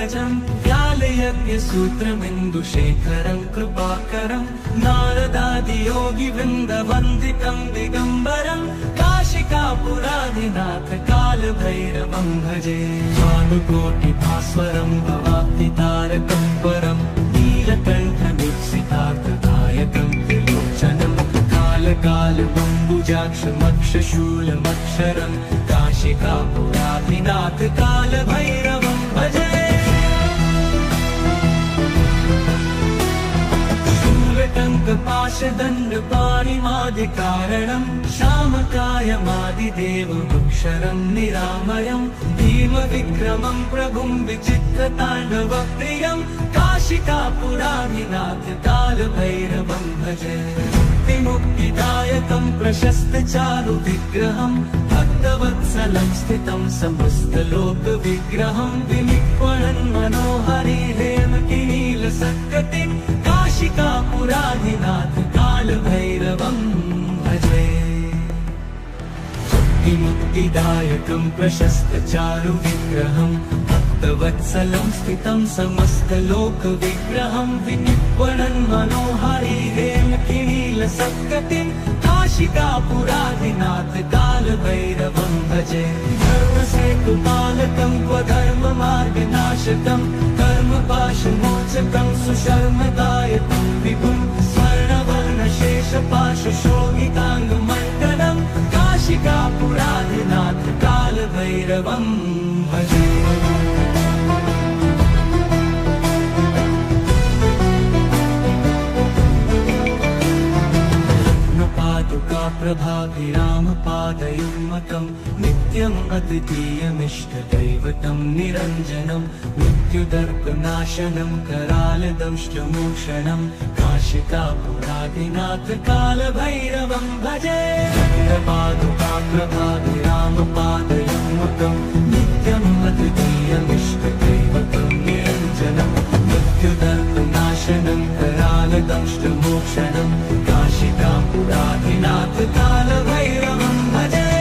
पंकजं व्यालयज्ञसूत्रमिन्दुशेखरं कृपाकरं नारदादियोगिवृन्दवन्दितं दिगम्बरं काशिकापुराधिनाथ कालभैरवं भजे। भानुकोटिभास्वरं भवाब्धितारकं परं नीलकण्ठमीप्सितार्थदायकं त्रिलोचनं कालकालबम्बुजाक्षमक्षशूलमक्षरं काशिकापुराधिनाथ कालभैरवं भजे। शूलटङ्कपाशदण्डपाणिमादिकारणं श्यामकायमादिदेवमक्षरं निरामयं भीमविक्रमं प्रभुं विचित्रताण्डवप्रियं काशिकापुराधिनाथ कालभैरवं भजे। मुक्तिदायकं प्रशस्तचारुविग्रहं भक्तवत्सलं स्थितं समस्तलोकविग्रहं विनिक्वणन् मनोहरिहेमकिनीलसत्कटिं काशिकापुराधिनाथ कालभैरवं भजे। मुक्तिदायकं प्रशस्तचारुविग्रहं भक्तवत्सलं स्थितं समस्तलोकविग्रहं विनिक्वणन् मनोहरिहेमकिनीलसत्कटिं काशिकापुराधिनाथ कालभैरवं भजे। धर्मसेतुपालकं स्वधर्ममार्गनाशकं कर्मपाशमोचकं सुशर्मदायकं विभुं स्वर्णवर्णशेषपाशशोभिताङ्गमण्डलं काशिकापुराधिनाथ कालभैरवं भजे। प्रभाभिरामपादयुग्मकं नित्यम् अद्वितीयमिष्टदैवतं निरञ्जनं मृत्युदर्पनाशनं करालदंष्टमोक्षणं काशिकापुराधिनाथ कालभैरवं भजे। प्रभाभिरामपादयुग्मकं नित्यम् अद्वितीयमिष्टदैवतं निरञ्जनं मृत्युदर्पनाशनं करालदंष्टमोक्षणं काशिकापुराधिनाथ कालभैरवं भजे।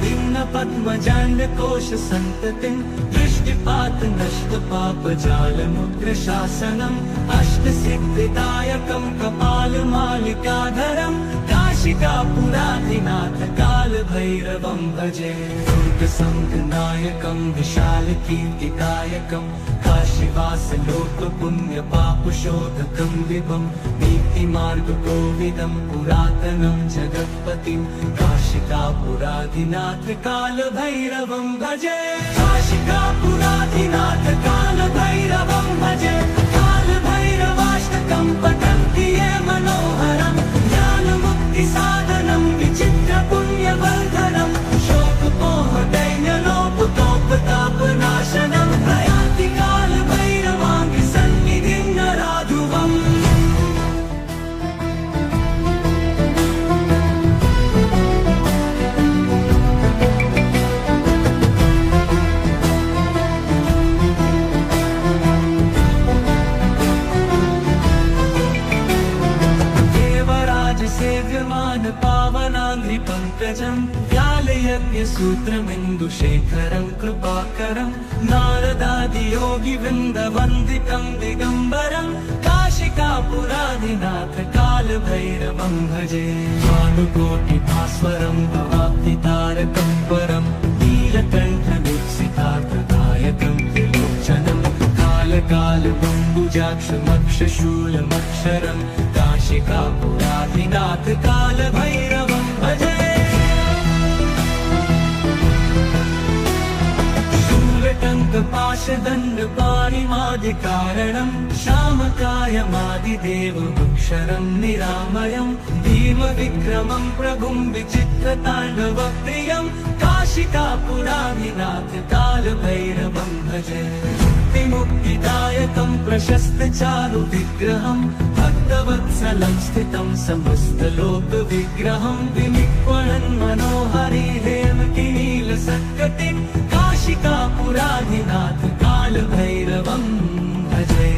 भिन्नपद्मजाण्डकोशसन्ततिं दृष्टिपातनष्टपापजालमुग्रशासनम् अष्टसिद्धिदायकं कपालमालिकाधरं काशिकापुराधिनाथ कालभैरवं भजे। दुर्गसङ्घनायकं विशालकीर्तिदायकं काशीवासलोकपुण्यपापशोधकं विभं नीतिमार्गकोविदं पुरातनं जगत्पतिं काशिकापुराधिनाथ कालभैरवं भजे। काशिकापुराधिनाथ कालभैरवं भजे। कालभैरवाष्टकं पठन्ति ये मनोहरं ज्ञानमुक्तिसाधनं विचित्रपुण्यवर्धनं शोकपोहदैन्यलोपतोपतापनाशनं प्रयाति कालभैरवाङ्घ्रिसन्निधिं नराधुवम्। पावनाङ्घ्रिपङ्कजं व्यालयज्ञसूत्रमिन्दुशेखरं कृपाकरं नारदादियोगिवृन्दवन्दितं दिगम्बरं काशिकापुराधिनाथ कालभैरवं भजे। भानुकोटिभास्वरं भवाब्धितारकं परं नीलकण्ठमीप्सितार्थदायकं त्रिलोचनं कालकालबम्बुजाक्षमक्षशूलमक्षरं काशिकापुराधिनाथ कालभैरवं भजे। शूलटङ्कपाशदण्डपाणिमादिकारणं श्यामकायमादिदेवमक्षरं निरामयं भीमविक्रमं प्रभुं विचित्रताण्डवप्रियं काशिकापुराधिनाथ कालभैरवं भजे। मुक्तिदायकं प्रशस्तचारुविग्रहं भक्तवत्सलं स्थितं समस्तलोकविग्रहं विनिक्वणन् मनोहरिहेमकिनीलसत्कटिं काशिकापुराधिनाथ कालभैरवं भजे।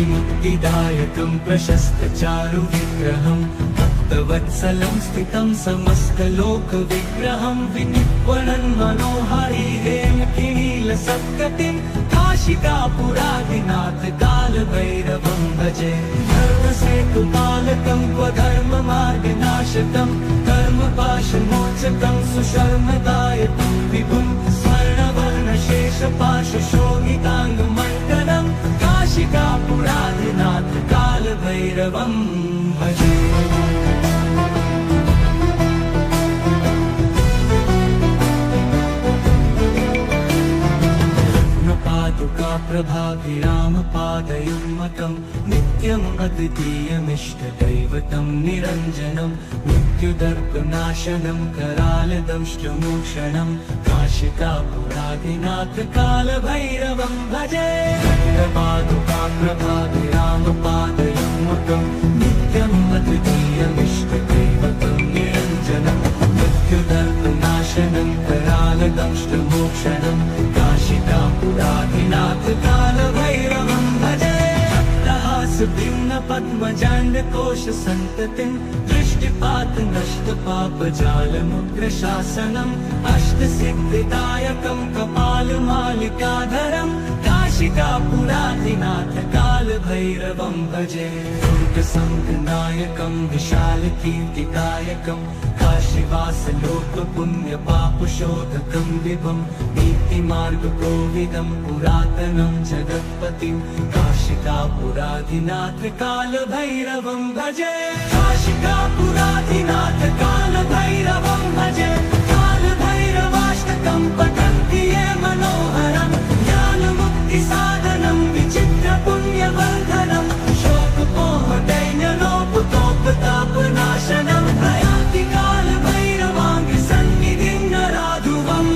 मुक्तिदायकं प्रशस्तचारुविग्रहं भक्तवत्सलं भक्तवत्सलं स्थितं समस्तलोकविग्रहं विनिर्वणन् मनोहारी हेमकिनीलसत्कटिं काशिकापुरादिनाथ कालभैरवं भजे। धर्मसेतुपालकं क्वधर्ममार्गनाशकं कर्मपाशमोचकं सुशर्मदायकं विभुं स्वर्णवर्णशेषपाशशोभिताङ्गमण्डलं काशिकापुरादिनाथ कालभैरवं भजे। पादुका प्रभाभिरामपादयुग्मकं नित्यम् अद्वितीयमिष्टदैवतं निरञ्जनं मृत्युदर्पनाशनं करालदंष्टमोक्षणं काशिकापुरादिनाथ कालभैरवं भजे। पादुका प्रभाभिरामपादयुग्मकं नित्यम् अद्वितीयमिष्टदैवतं निरञ्जनं मृत्युदर्पनाशनं करालदंष्टमोक्षणं काशिकापुरादिनाथ कालभैरवं भजे। भिन्न पद्मजाण्डकोश सन्ततिं दृष्टिपात नष्टपापजालमुग्रशासनम् अष्टसिद्धिदायकं कपालमालिकाधरं काशिकापुरादिनाथ कालभैरवं भजे। दुर्गसङ्घनायकं विशालकीर्तिदायकं काशीवासलोकपुण्यपापशोधकं विभुं नीतिमार्गकोविदं पुरातनं जगत्पतिं काशिकापुरादिनाथ कालभैरवं भजे। काशिकापुरादिनाथ कालभैरवं भजे। कालभैरवाष्टकं पठन्ति ये मनोहरं ज्ञानमुक्तिसाधनं विचित्रपुण्यवर्धनं शोकमोहदैन्यलोपतोपतापनाशनं प्रयान्ति कालभैरवाङ्गसन्निधिं नराधुवम्।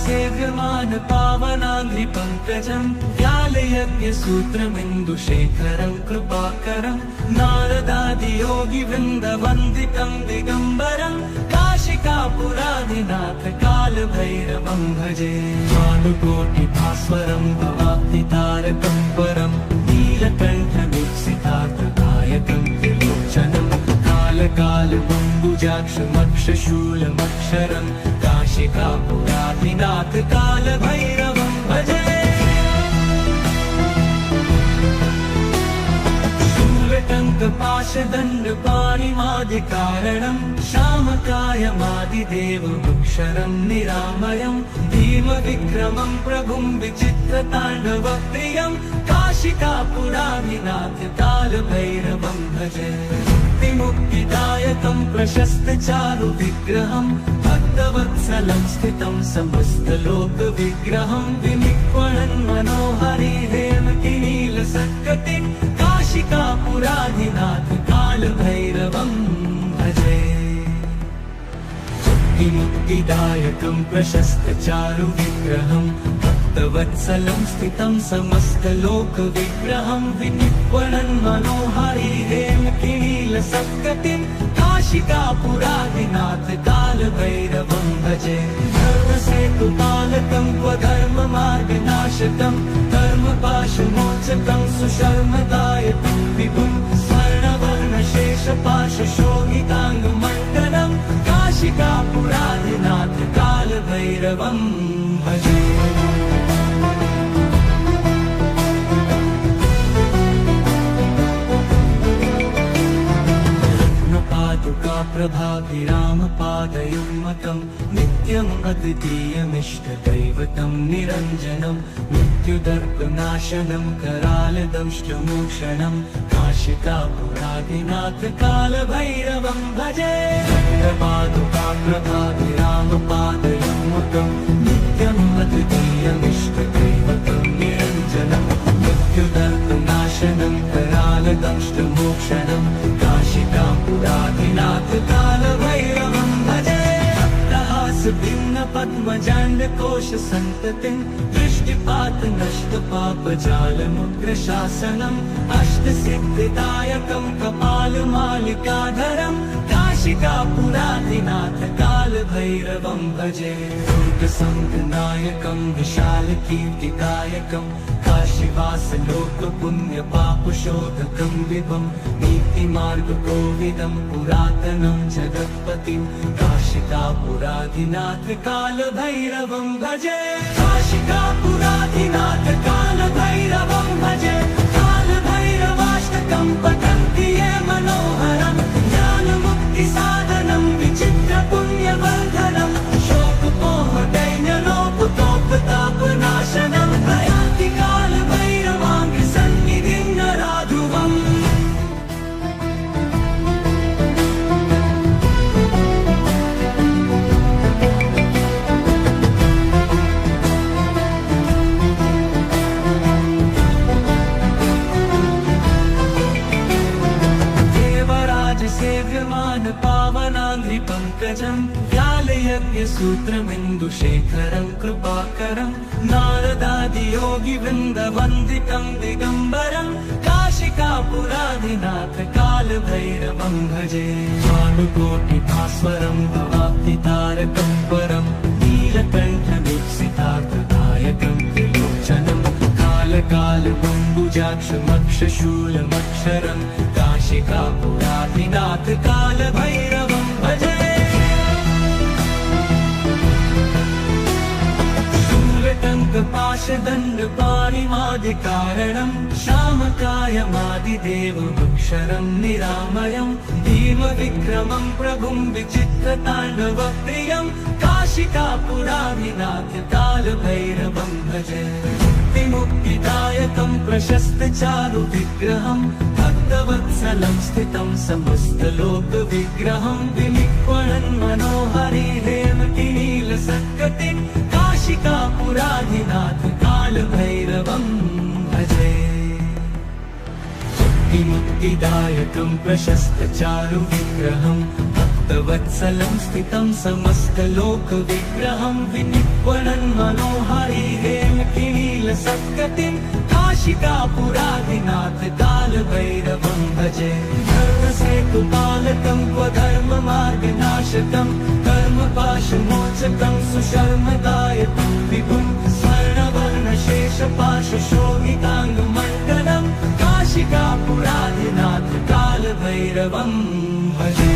सेव्यमान पावनाङ्घ्रिपङ्कजं व्यालयज्ञसूत्रमिन्दुशेखरं कृपाकरं नारदादियोगिवृन्दवन्दितं दिगम्बरं काशिकापुरादिनाथ कालभैरवं भजे। भानुकोटिभास्वरं भवाब्धितारकं परं नीलकण्ठमीप्सितार्थदायकं त्रिलोचनं कालकालबम्बुजाक्षमक्षशूलमक्षरं काशिकापुरादिनाथ कालभैरवं भजे। शूलटङ्कपाशदण्डपाणिमादिकारणं श्यामकायमादिदेवमक्षरं निरामयं भीमविक्रमं प्रभुं विचित्रताण्डवप्रियं काशिकापुरादिनाथ कालभैरवं भजे। मुक्तिदायकं प्रशस्तचारुविग्रहं भक्तवत्सलं स्थितं समस्तलोकविग्रहं विनिर्वणन् मनोहारी हेमकिनीलसत्कटिं काशिकापुरादिनाथ कालभैरवं भजे। मुक्तिदायकं प्रशस्तचारुविग्रहं भक्तवत्सलं स्थितं समस्तलोकविग्रहं विनिर्वणन् मनोहारी हेमकिनीलसत्कटिं काशिकापुरादिनाथ कालभैरवं भजे। धर्मसेतुपालकं क्वधर्ममार्गनाशकं कर्मपाशमोचकं सुशर्मदायकं विभुं स्वर्णवर्णशेषपाशशोभिताङ्गमण्डलं काशिकापुरादिनाथ कालभैरवं भजे। पादुका प्रभाभिरामपादयुग्मकं नित्यम् अद्वितीयमिष्टदैवतं निरञ्जनं मृत्युदर्पनाशनं करालदंष्टमोक्षणं काशिकापुरादिनाथ कालभैरवं भजे। पादुका प्रभाभिरामपादयुग्मकं नित्यम् अद्वितीयमिष्टदैवतं निरञ्जनं मृत्युदर्पनाशनं करालदंष्टमोक्षणं काशिकापुरादिनाथ कालभैरवं भजे। भिन्न पद्मजाण्डकोश सन्ततिं दृष्टिपात नष्टपापजालमुग्रशासनम् अष्टसिद्धिदायकं कपालमालिकाधरं कालमालिकाधरं काशिकापुराधिनाथ कालभैरवं भजे दुर्गसङ्गनायकं विशालकीर्तिदायकं काशीवासलोकपुण्यपापशोधकं विभं नीतिमार्गकोविदं पुरातनं जगत्पतिं काशिकापुराधिनाथ कालभैरवं भजे काशिकापुराधिनाथ कालभैरवं भजे कालभैरवाष्टकं पठन्ति ये मनोहरं ज्ञानमुक्तिसाधनं विचित्रपुण्यवर्धनं शोकमोहदैन्यलोपतोपतापनाशनं प्रयान्ति कालभैरवाङ्घ्रिसन्निधिं नराधुवम् सेव्यमान पावनाङ्घ्रिपङ्कजं व्यालयज्ञसूत्रमिन्दुशेखरं कृपाकरं नारदादियोगिवृन्दवन्दितं दिगम्बरं काशिकापुराधिनाथ कालभैरवं भजे भानुकोटिभास्वरं भवाब्धितारकं परं नीलकण्ठमीप्सितार्थदायकं त्रिलोचनं कालकालबम्बुजाक्षमक्षशूलमक्षरं काशिकापुराधिनाथ कालभैरवं भजे शूलटङ्कपाशदण्डपाणिमादिकारणं श्यामकायमादिदेवमक्षरं निरामयं भीमविक्रमं प्रभुं विचित्रताण्डवप्रियं काशिकापुराधिनाथ कालभैरवं भजे मुक्तिदायकं प्रशस्तचारुविग्रहं भक्तवत्सलं स्थितं समस्तलोकविग्रहं विनिक्वणन् मनोहरि हेमतिनीलसत्कटिं काशिकापुराधिनाथ कालभैरवं भजे मुक्तिदायकं प्रशस्तचारुविग्रहं भक्तवत्सलं स्थितं समस्तलोकविग्रहं विनिक्वणन् मनोहरि हेमतिनीलसत्कटिं काशिकापुराधिनाथ कालभैरवं भजे धर्मसेतुपालकं स्वधर्ममार्गनाशकं कर्मपाशमोचकं सुशर्मदायकं विभुं स्वर्णवर्णशेषपाशशोभिताङ्गमण्डलं काशिकापुराधिनाथ कालभैरवं भजे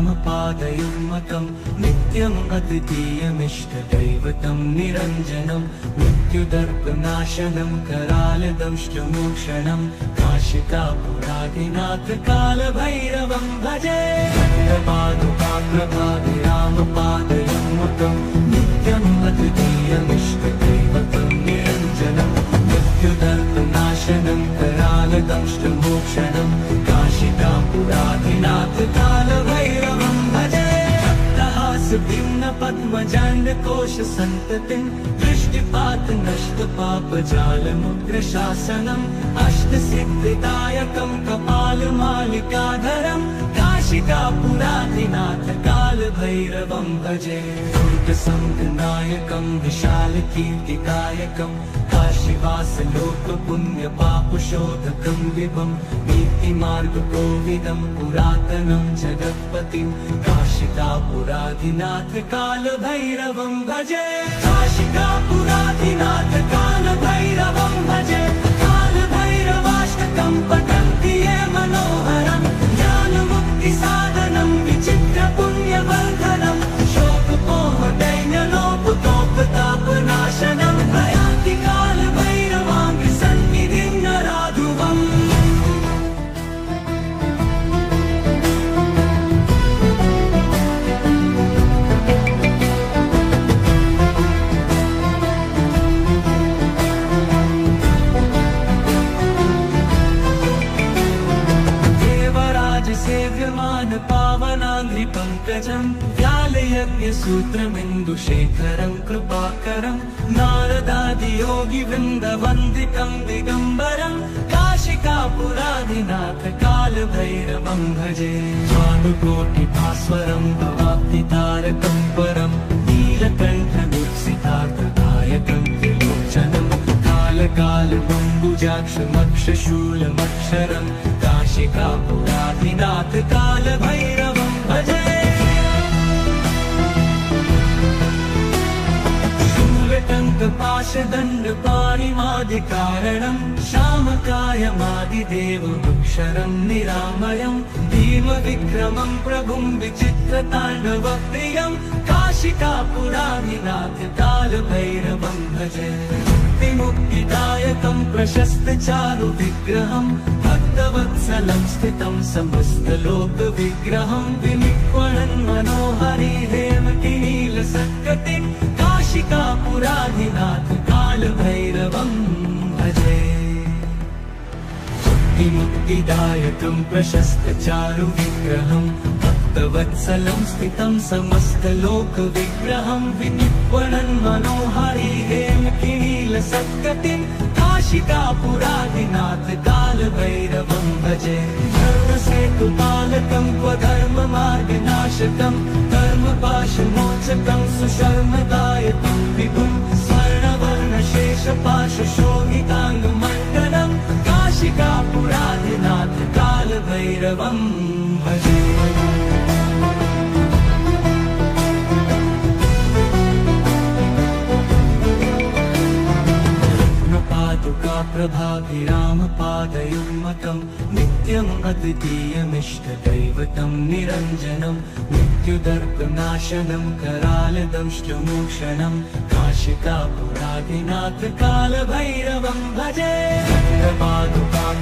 प्रभाभिरामपादयुग्मकं नित्यम् अद्वितीयमिष्टदैवतं निरञ्जनं मृत्युदर्पनाशनं करालदंष्टमोक्षणं काशिकापुराधिनाथ कालभैरवं भजे प्रभाभिरामपादयुग्मकं नित्यम् अद्वितीयमिष्टदैवतं निरञ्जनं मृत्युदर्पनाशनं करालदंष्टमोक्षणं काशिकापुराधिनाथ कालभैरवं भजे भक्तहासभिन्नपद्मजाण्डकोशसन्ततिं दृष्टिपातनष्टपापजालमुग्रशासनम् अष्टसिद्धिदायकं कपालमालिकाधरं काशिकापुराधिनाथ कालभैरवं भजे दुर्गसङ्गनायकं विशालकीर्तिदायकं काशीवासलोकपुण्यपापशोधकं विभं नीतिमार्गकोविदं पुरातनं जगत्पतिं काशिकापुराधिनाथ कालभैरवं भजे काशिकापुराधिनाथ कालभैरवं भजे कालभैरवाष्टकं पठन्ति ये मनोहरं ज्ञानमुक्तिसाधनं विचित्रपुण्यवर्धनं शोकमोहदैन्यलोपतोपतापनाशनं प्रयान्ति कालभैरवाङ्घ्रिसन्निधिं नराधुवम् सेव्यमान पावनाङ्घ्रिपङ्कजं व्यालयज्ञसूत्रमिन्दुशेखरं कृपाकरं नारदादियोगिवृन्दवन्दितं दिगम्बरं काशिकापुराधिनाथ कालभैरवं भजे भानुकोटिभास्वरं भवाब्धितारकं परं नीलकण्ठं कालबम्बुजाक्षमक्षशूलमक्षरं काशिकापुराधिनाथ कालभैरवं भजे शूलटङ्कपाशदण्डपाणिमादिकारणं श्यामकायमादिदेवमक्षरं निरामयं भीमविक्रमं प्रभुं विचित्रताण्डवप्रियं काशिकापुराधिनाथ कालभैरवं भजे मुक्तिदायकं प्रशस्तचारुविग्रहं भक्तवत्सलं स्थितं समस्तलोकविग्रहं विनिक्वणन् मनोहरि हेमकिनीलसत्कटिं काशिकापुराधिनाथ कालभैरवं भजे मुक्तिदायकं प्रशस्तचारुविग्रहं भक्तवत्सलं स्थितं समस्तलोकविग्रहं विनिक्वणन् मनोहरि हेमकिनीलसत्कटिं काशिकापुराधिनाथ कालभैरवं भजे धर्मसेतुपालकं स्वधर्ममार्गनाशकं कर्मपाशमोचकं सुशर्मदायकं विभुं स्वर्णवर्णशेषपाशशोभिताङ्गमण्डलं काशिकापुराधिनाथ कालभैरवं भजे प्रभाभिरामपादयुग्मकं नित्यम् अद्वितीयमिष्टदैवतं निरञ्जनं मृत्युदर्पनाशनं करालदंष्टमोक्षणं काशिकापुराधिनाथ कालभैरवं भजे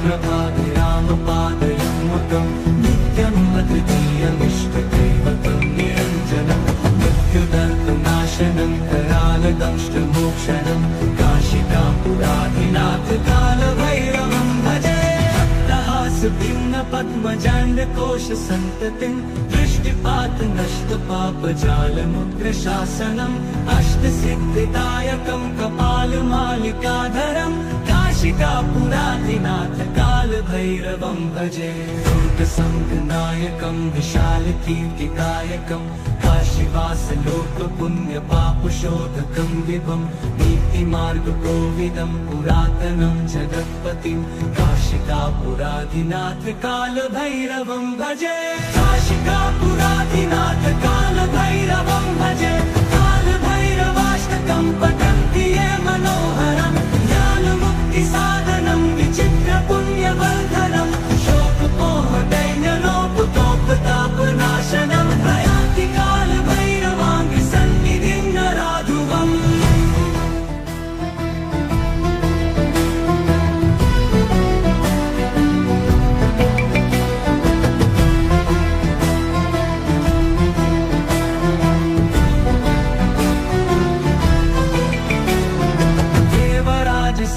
प्रभाभिरामपादयुग्मकं नित्यम् अद्वितीयमिष्टदैवतं निरञ्जनं मृत्युदर्पनाशनं करालदंष्टमोक्षणं काशिकापुराधिनाथ कालभैरवं भजे भक्तहासभिन्नपद्मजाण्डकोशसन्ततिं दृष्टिपातनष्टपापजालमुग्रशासनम् अष्टसिद्धिदायकं कपालमालिकाधरं काशिकापुराधिनाथ कालभैरवं भजे दुर्गसङ्गनायकं विशालकीर्तिदायकं काशीवासलोकपुण्यपापशोधकं विभं नीतिमार्गकोविदं पुरातनं जगत्पतिं काशिकापुराधिनाथ कालभैरवं भजे काशिकापुराधिनाथ कालभैरवं भजे कालभैरवाष्टकं पठन्ति ये मनोहरं ज्ञानमुक्तिसाधनं विचित्रपुण्यवर्धनं शोकमोहदैन्यलोपतोपतापनाशनं प्रयान्ति कालभैरवाङ्गि सन्निधिं नराधुवम्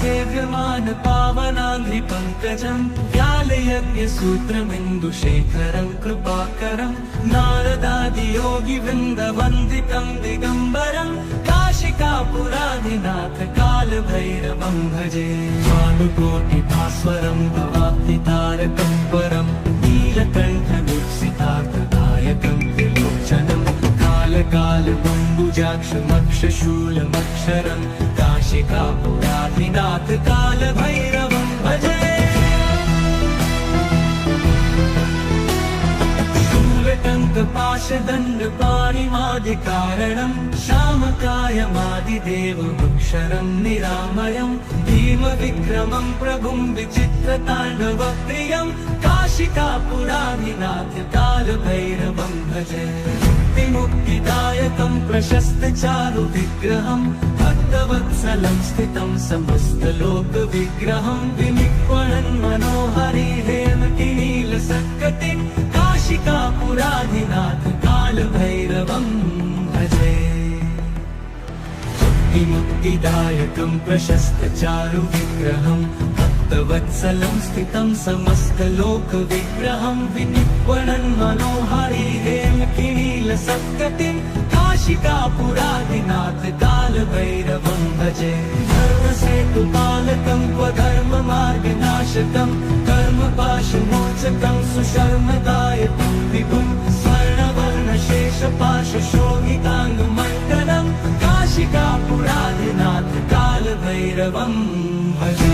सेव्यमान पावनाङ्घ्रिपङ्कजं व्यालयज्ञसूत्रमिन्दुशेखरं कृपाकरं नारदादियोगिवृन्दवन्दितं दिगम्बरं काशिकापुराधिनाथ कालभैरवं भजे भानुकोटिभास्वरं भवाब्धितारकं परं नीलकण्ठवीक्षितार्थदायकं त्रिलोचनं कालकालबम्बुजाक्षमक्षशूलमक्षरं काशिकापुराधिनाथ कालभैरवं भजे शूलटङ्कपाशदण्डपाणिमादिकारणं श्यामकायमादिदेवमक्षरं निरामयं भीमविक्रमं प्रभुं विचित्रताण्डवप्रियं काशिकापुराधिनाथ कालभैरवं भजे मुक्तिदायकं प्रशस्तचारुविग्रहं भक्तवत्सलं स्थितं समस्तलोकविग्रहं विनिक्वणन् मनोहरि हेमकिनीलसत्कटिं काशिकापुराधिनाथ कालभैरवं भजे मुक्तिदायकं प्रशस्तचारुविग्रहं भक्तवत्सलं स्थितं समस्तलोकविग्रहं विनिक्वणन् मनोहरि हेमकिनीलसत्कटिं काशिकापुराधिनाथ कालभैरवं भजे धर्मसेतुपालकं स्वधर्ममार्गनाशकं कर्मपाशमोचकं सुशर्मदायकं विभुं स्वर्णवर्णशेषपाशशोभिताङ्गमण्डलं काशिकापुराधिनाथ कालभैरवं भजे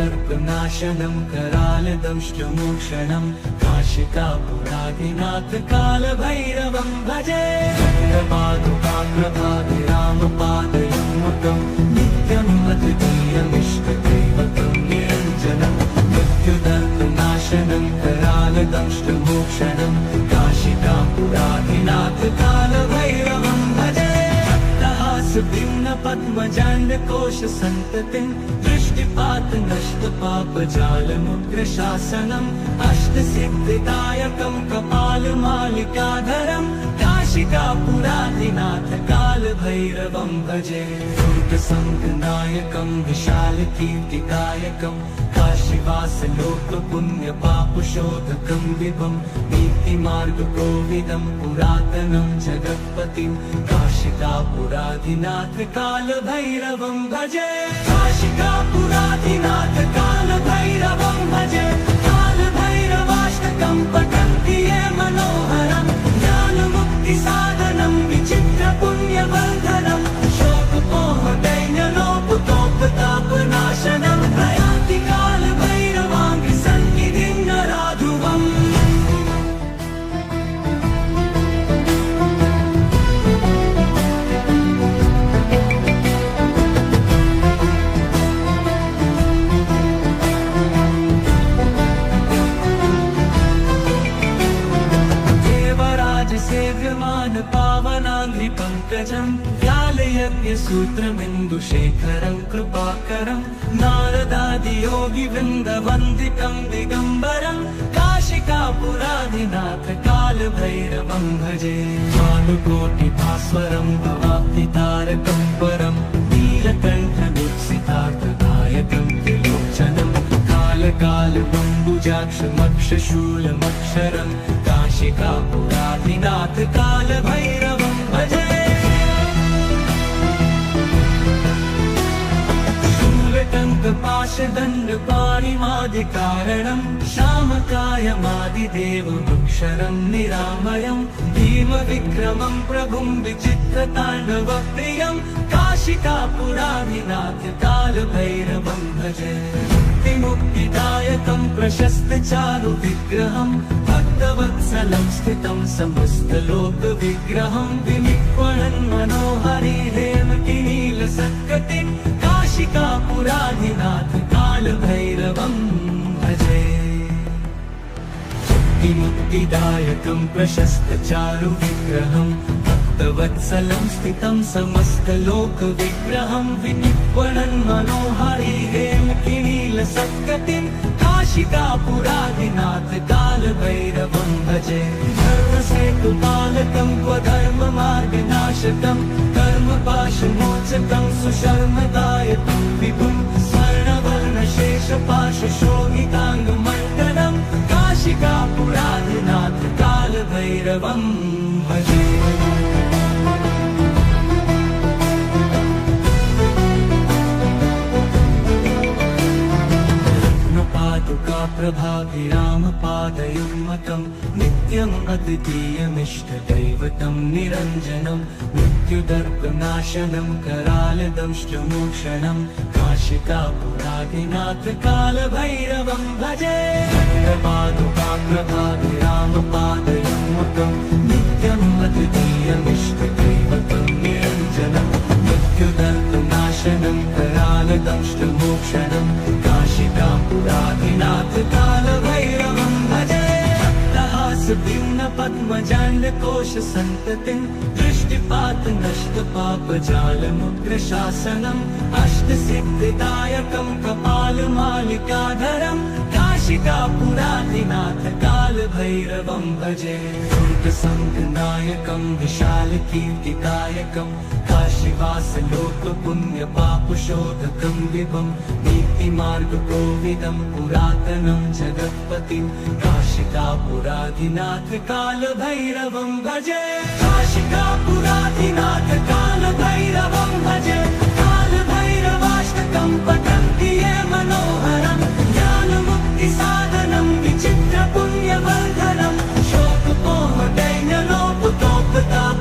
मृत्युदर्पनाशनं करालदंष्टमोक्षणं काशिकापुराधिनाथ कालभैरवं भजे। पादुकाग्रभाधिरामपादयुग्मकं नित्यम् अद्वितीयमिष्टदैवतं निरञ्जनं मृत्युदर्पनाशनं करालदंष्टमोक्षणं काशिकापुराधिनाथ कालभैरवं भजे। भिन्न पद्मजाण्डकोश सन्ततिं दृष्टिपात नष्ट पापजालमुग्रशासनम् अष्टसिद्धिदायकं कपालमालिकाधरं काशिकापुराधिनाथ कालभैरवं भजे। दुर्गसङ्गनायकं विशालकीर्तिकायकं काशीवासलोकपुण्यपापशोधकं विभं नीतिमार्गकोविदं पुरातनं जगत्पतिं काशिकापुराधिनाथ कालभैरवं भजे। काशिकापुराधिनाथ कालभैरवं भजे। कालभैरवाष्टकं पठन्ति ये मनोहरं ज्ञानमुक्तिसाधनं विचित्रपुण्यवर्धनं शोकमोहदैन्यलोपतोपतापनाशनं प्रयान्ति कालभैरवाङ्घ्रिसन्निधिं नराधुवम्। सेव्यमान पावनाङ्घ्रिपङ्कजं व्यालयज्ञसूत्रमिन्दुशेखरं कृपाकरं नारदादियोगिवृन्दवन्दितं दिगम्बरं काशिकापुराधिनाथ कालभैरवं भजे। भानुकोटिभास्वरं भवाब्धितारकं परं नीलकण्ठनुत्सितार्थदायकं त्रिलोचनं कालकालबम्बुजाक्षमक्षशूलमक्षरं काशिकापुराधिनाथ कालभैरवं भजे। शूलटङ्कपाशदण्डपाणिमादिकारणं श्यामकायमादिदेवमक्षरं निरामयं भीमविक्रमं प्रभुं विचित्रताण्डवप्रियं काशिकापुराधिनाथ कालभैरवं भजे। मुक्तिदायकं प्रशस्तचारुविग्रहं भक्तवत्सलं स्थितं समस्तलोकविग्रहं विनिक्वणन् मनोहरि हेमकिनीलसत्कटिं काशिकापुराधिनाथ कालभैरवं भजे। मुक्तिदायकं प्रशस्तचारुविग्रहं भक्तवत्सलं स्थितं समस्तलोकविग्रहं विनिक्वणन् मनोहरि हेमकिनीलसत्कटिं काशिकापुराधिनाथ कालभैरवं भजे। धर्मसेतुपालकं स्वधर्ममार्गनाशकं कर्मपाशमोचकं सुशर्मदायकं विभुं स्वर्णवर्णशेषपाशशोभिताङ्गमण्डलं काशिकापुराधिनाथ कालभैरवं भजे। पादुकाप्रभाभिरामपादयुग्मकं नित्यम् अद्वितीयमिष्टदैवतं निरञ्जनं मृत्युदर्पनाशनं करालदंष्टमोक्षणं काशिकापुराधिनाथ कालभैरवं भजे। पादुकाप्रभाभिरामपादयुग्मकं नित्यम् अद्वितीयमिष्टदैवतं निरञ्जनं मृत्युदर्पनाशनं करालदंष्टमोक्षणं काशिकापुराधिनाथ कालभैरवं भजे। भिन्न पद्मजाण्डकोश सन्ततिं दृष्टिपात नष्ट पापजालमुग्रशासनम् अष्टसिद्धिदायकं कपालमालिकाधरं काशिकापुराधिनाथ कालभैरवं भजे। दुर्गसङ्गनायकं विशालकीर्तिकायकं काशीवासलोकपुण्यपापशोधकं विभं नीतिमार्गकोविदं पुरातनं जगत्पतिं काशिकापुराधिनाथ कालभैरवं भजे। काशिकापुराधिनाथ कालभैरवं भजे। कालभैरवाष्टकं पठन्ति ये मनोहरं ज्ञानमुक्तिसाधनं विचित्रपुण्यवर्धनं शोकमोहदैन्यलोपतोपताप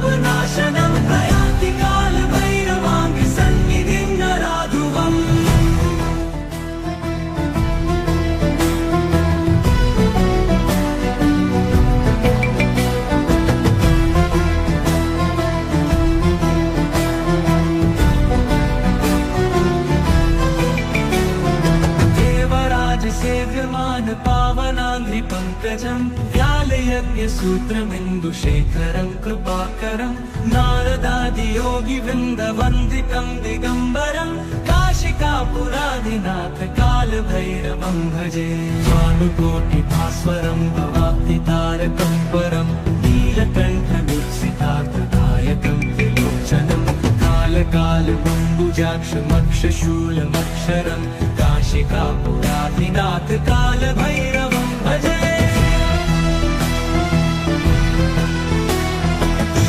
पङ्कजं व्यालयज्ञसूत्रमिन्दुशेखरं कृपाकरं नारदादियोगिवृन्दवन्दितं दिगम्बरं काशिकापुरादिनाथ कालभैरवं भजे भानुकोटिभास्वरं भवाब्धितारकं परं नीलकण्ठवीक्षितार्थदायकं त्रिलोचनं कालकालबम्बुजाक्षमक्षशूलमक्षरं काशिकापुरादिनाथ कालभैरवं भजे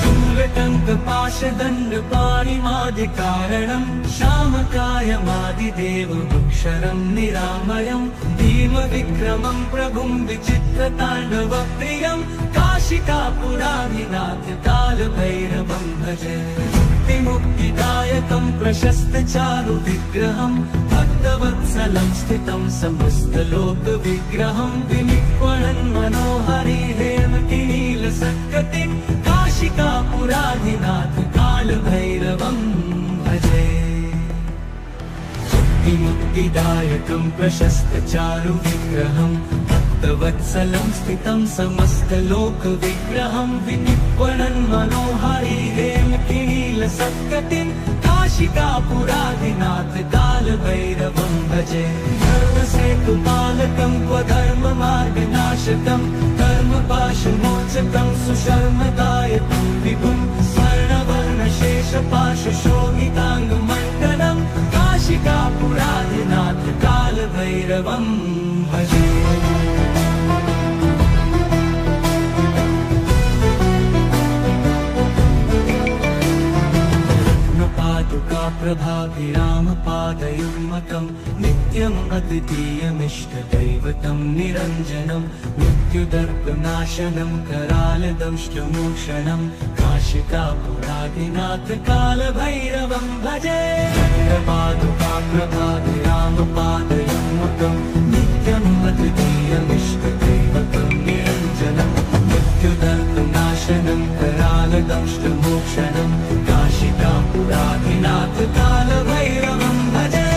शूलटङ्कपाशदण्डपाणिमादिकारणं श्यामकायमादिदेवमक्षरं निरामयं भीमविक्रमं प्रभुं विचित्रताण्डवप्रियं काशिकापुरादिनाथ कालभैरवं भजे मुक्तिदायकं प्रशस्तचारुविग्रहं भक्तवत्सलं स्थितं समस्तलोकविग्रहं विनिक्वणन् मनोहरिहेमकिनीलसत्कतिं काशिकापुरादिनाथ कालभैरवं भजे मुक्तिदायकं प्रशस्तचारुविग्रहं भक्तवत्सलं स्थितं समस्तलोकविग्रहं विनिक्वणन् मनोहरिहेमकिनीलसत्कतिं काशिकापुरादिनाथ कालभैरवं भजे धर्मसेतुपालकं स्वधर्ममार्गनाशकं कर्मपाशमोचकं सुशर्मदायकं विभुं स्वर्णवर्णशेषपाशशोभिताङ्गमण्डनं काशिकापुरादिनाथ कालभैरवं भजे प्रभाभिरामपादयुग्मकं नित्यम् अद्वितीयमिष्टदैवतं निरञ्जनं मृत्युदर्पनाशनं करालदंष्टमोक्षणं काशिकापुरादिनाथ कालभैरवं भजे प्रभाभिरामपादयुग्मकं नित्यम् अद्वितीयमिष्टदैवतं निरञ्जनं मृत्युदर्पनाशनं करालदंष्टमोक्षणं काशिकापुरादिनाथ कालभैरवं भजे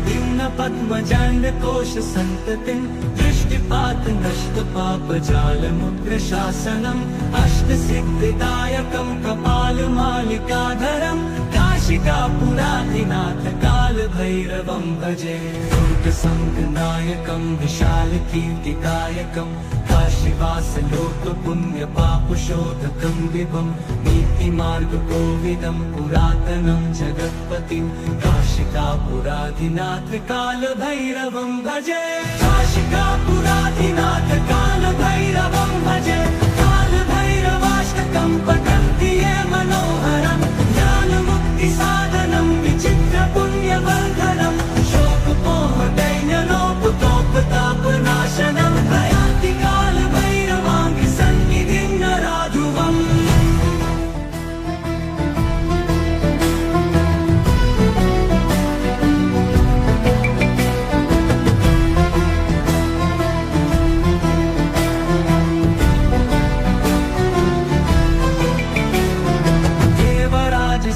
भिन्नपद्मजाण्डकोशसन्ततिं दृष्टिपातनष्टपापजालमुग्रशासनम् अष्टसिद्धिदायकं कपालमालिकाधरं काशिकापुरादिनाथ कालभैरवं भजे दुर्गसङ्गनायकं विशालकीर्तिदायकं काशीवासलोकपुण्यपापशोधकं विभुं नीतिमार्गकोविदं पुरातनं जगत्पतिं काशिकापुरादिनाथ कालभैरवं भजे काशिकापुरादिनाथ कालभैरवं भजे कालभैरवाष्टकं पठन्ति ये मनोहरं ज्ञानमुक्तिसाधनं विचित्रपुण्यवर्धनं शोकमोहदैन्यलोपतोपतापनाशनं भयान्ति कालभैरवाङ्घ्रिसन्निधिं नराधुवम्